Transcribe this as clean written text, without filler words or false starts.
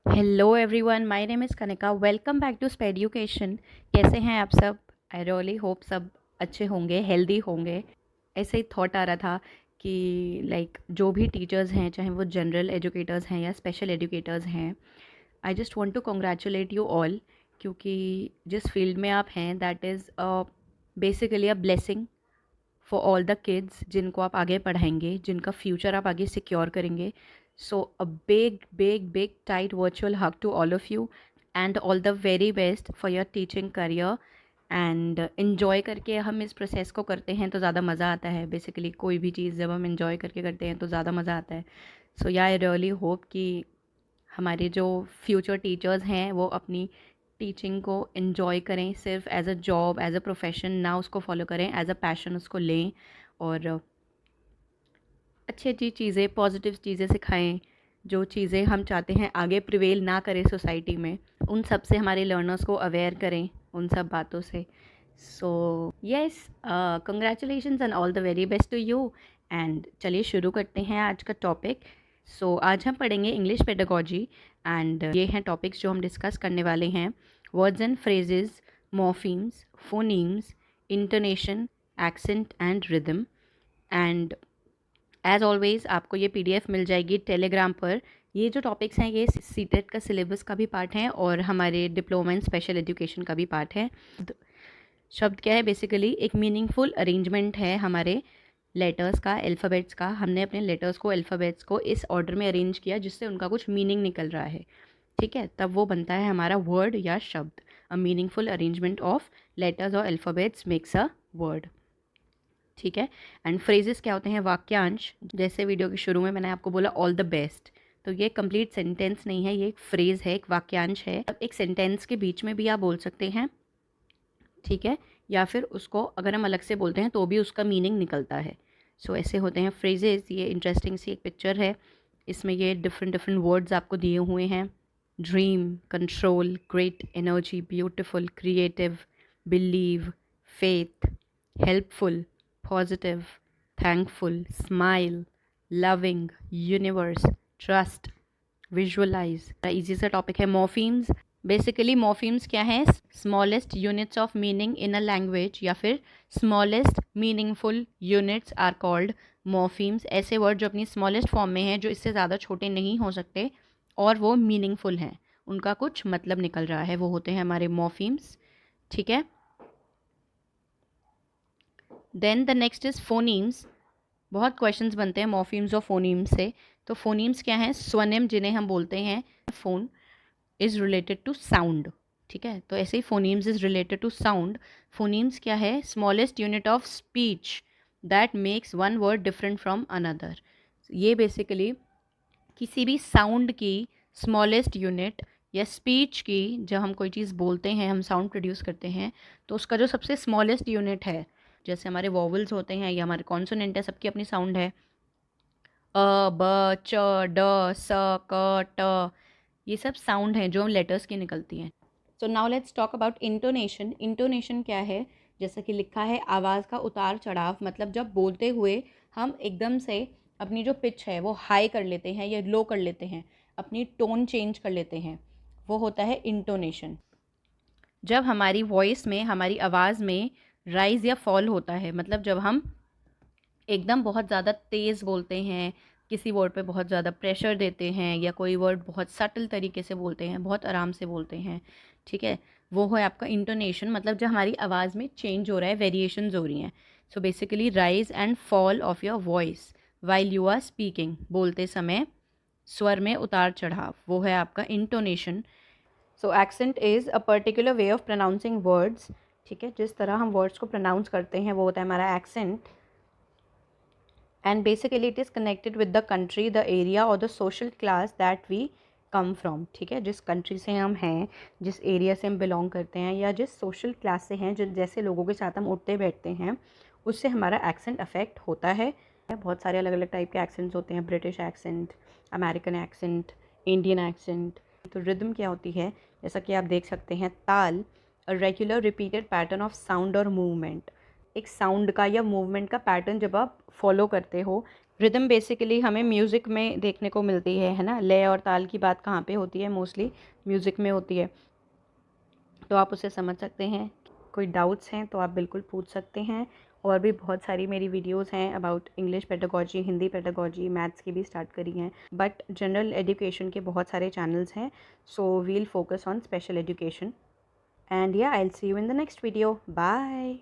Hello everyone, my name is Kanika. Welcome back to Spade Education. कैसे हैं आप सब? आई रियली होप सब अच्छे होंगे, हेल्दी होंगे। ऐसे ही थॉट आ रहा था कि जो भी टीचर्स हैं, चाहे वो जनरल एजुकेटर्स हैं या स्पेशल एजुकेटर्स हैं, I just want to congratulate you all, क्योंकि जिस फील्ड में आप हैं that is basically a blessing for all the kids जिनको आप आगे पढ़ाएंगे, जिनका फ्यूचर आप आगे सिक्योर करेंगे. So a big big big tight virtual hug to all of you and all the very best for your teaching career. And enjoy करके हम इस प्रोसेस को करते हैं तो ज़्यादा मज़ा आता है. बेसिकली कोई भी चीज़ जब हम इन्जॉय करके करते हैं तो ज़्यादा मज़ा आता है. सो या आई रियली होप कि हमारे जो फ्यूचर टीचर्स हैं वो अपनी टीचिंग को एंजॉय करें, सिर्फ as a job, as a profession ना उसको फॉलो करें, एज अ पैशन उसको लें और अच्छी अच्छी चीज़ें, पॉजिटिव चीज़ें सिखाएं. जो चीज़ें हम चाहते हैं आगे प्रिवेल ना करें सोसाइटी में, उन सब से हमारे लर्नर्स को अवेयर करें, उन सब बातों से. So yes, congratulations and all the very best to you. And चलिए शुरू करते हैं आज का टॉपिक. सो आज हम पढ़ेंगे इंग्लिश पेडागोजी. एंड ये हैं टॉपिक्स जो हम डिस्कस करने वाले हैं: words and phrases, morphemes, phonemes, intonation, accent and rhythm. And as always आपको ये पीडीएफ मिल जाएगी टेलीग्राम पर. ये जो टॉपिक्स हैं ये सीटेट का सिलेबस का भी पार्ट है और हमारे डिप्लोमा इन स्पेशल एजुकेशन का भी पार्ट है. शब्द क्या है? बेसिकली एक मीनिंगफुल अरेंजमेंट है हमारे लेटर्स का, अल्फ़ाबेट्स का. हमने अपने लेटर्स को, अल्फ़ाबेट्स को इस ऑर्डर में अरेंज किया जिससे उनका कुछ मीनिंग निकल रहा है. ठीक है, तब वो बनता है हमारा वर्ड या शब्द. A meaningful arrangement of letters और अल्फ़ाबेट्स मेक्स अ वर्ड. ठीक है. एंड फ्रेजेस क्या होते हैं? वाक्यांश. जैसे वीडियो के शुरू में मैंने आपको बोला ऑल द बेस्ट, तो ये कंप्लीट सेंटेंस नहीं है, ये एक फ्रेज है, एक वाक्यांश है. अब एक सेंटेंस के बीच में भी आप बोल सकते हैं, ठीक है, या फिर उसको अगर हम अलग से बोलते हैं तो भी उसका मीनिंग निकलता है. सो ऐसे होते हैं फ्रेजेस. ये इंटरेस्टिंग सी एक पिक्चर है, इसमें ये डिफरेंट डिफरेंट वर्ड्स आपको दिए हुए हैं: dream, control, great, energy, beautiful, creative, believe, faith, helpful, positive, thankful, smile, loving, universe, trust, visualise. Easy सा टॉपिक है. मॉर्फीम्स. बेसिकली मॉर्फीम्स क्या हैं? Smallest units of meaning in a language या फिर smallest meaningful units are called morphemes. ऐसे word जो अपनी smallest form में हैं, जो इससे ज़्यादा छोटे नहीं हो सकते और वो मीनिंगफुल हैं, उनका कुछ मतलब निकल रहा है, वो होते हैं हमारे मॉर्फीम्स. ठीक है. Then the next is phonemes. बहुत क्वेश्चंस बनते हैं मॉर्फीम्स और फोनीम्स से. तो फोनीम्स क्या हैं? स्वनिम जिन्हें हम बोलते हैं. Phone is related to sound. ठीक है, तो ऐसे ही phonemes is related to sound. Phonemes क्या है? Smallest unit of speech that makes one word different from another. ये बेसिकली किसी भी साउंड की स्मॉलेस्ट यूनिट या स्पीच की, जब हम कोई चीज़ बोलते हैं, हम साउंड प्रोड्यूस करते हैं, तो उसका जो सबसे स्मॉलेस्ट यूनिट है, जैसे हमारे वॉवल्स होते हैं या हमारे कॉन्सोनेंट है, सबकी अपनी साउंड है. अ, ब, च, ड, स, क, ट, ये सब साउंड हैं जो हम लेटर्स की निकलती हैं. So now let's talk about intonation. Intonation क्या है? जैसा कि लिखा है, आवाज़ का उतार चढ़ाव. मतलब जब बोलते हुए हम एकदम से अपनी जो पिच है वो हाई कर लेते हैं या लो कर लेते हैं, अपनी टोन चेंज कर लेते हैं, वो होता है इंटोनेशन. जब हमारी वॉइस में, हमारी आवाज़ में राइज़ या फॉल होता है, मतलब जब हम एकदम बहुत ज़्यादा तेज़ बोलते हैं, किसी वर्ड पे बहुत ज़्यादा प्रेशर देते हैं, या कोई वर्ड बहुत सटल तरीके से बोलते हैं, बहुत आराम से बोलते हैं, ठीक है, वो है आपका इंटोनेशन. मतलब जब हमारी आवाज़ में चेंज हो रहा है, वेरिएशंस हो रही हैं. So basically rise and fall of your voice while you are speaking. बोलते समय स्वर में उतार चढ़ाव, वो है आपका intonation. So accent is a particular way of pronouncing words. ठीक है, जिस तरह हम वर्ड्स को प्रोनाउंस करते हैं वो होता है हमारा accent. and basically it is connected with the country, the area or the social class that we come from. ठीक है, जिस कंट्री से हम हैं, जिस एरिया से हम बिलोंग करते हैं, या जिस सोशल क्लास से हैं, जिन जैसे लोगों के साथ हम उठते बैठते हैं, उससे हमारा एक्सेंट अफेक्ट होता है. बहुत सारे अलग अलग टाइप के एक्सेंट्स होते हैं: British accent, American accent, Indian accent. तो रिदम क्या होती है? जैसा कि आप देख सकते हैं, ताल, a regular repeated pattern of sound और मूवमेंट. एक साउंड का या मूवमेंट का पैटर्न जब आप फॉलो करते हो, रिदम बेसिकली हमें म्यूज़िक में देखने को मिलती है ना। लय और ताल की बात कहाँ पे होती है? मोस्टली म्यूज़िक में होती है। तो आप उसे समझ सकते हैं। कोई डाउट्स हैं तो आप बिल्कुल पूछ सकते हैं। और भी बहुत सारी मेरी वीडियोस हैं about English pedagogy, Hindi pedagogy, maths की भी स्टार्ट करी हैं, बट जनरल एजुकेशन के बहुत सारे चैनल्स हैं। So we'll focus on special education and या I will see you in the next video. Bye.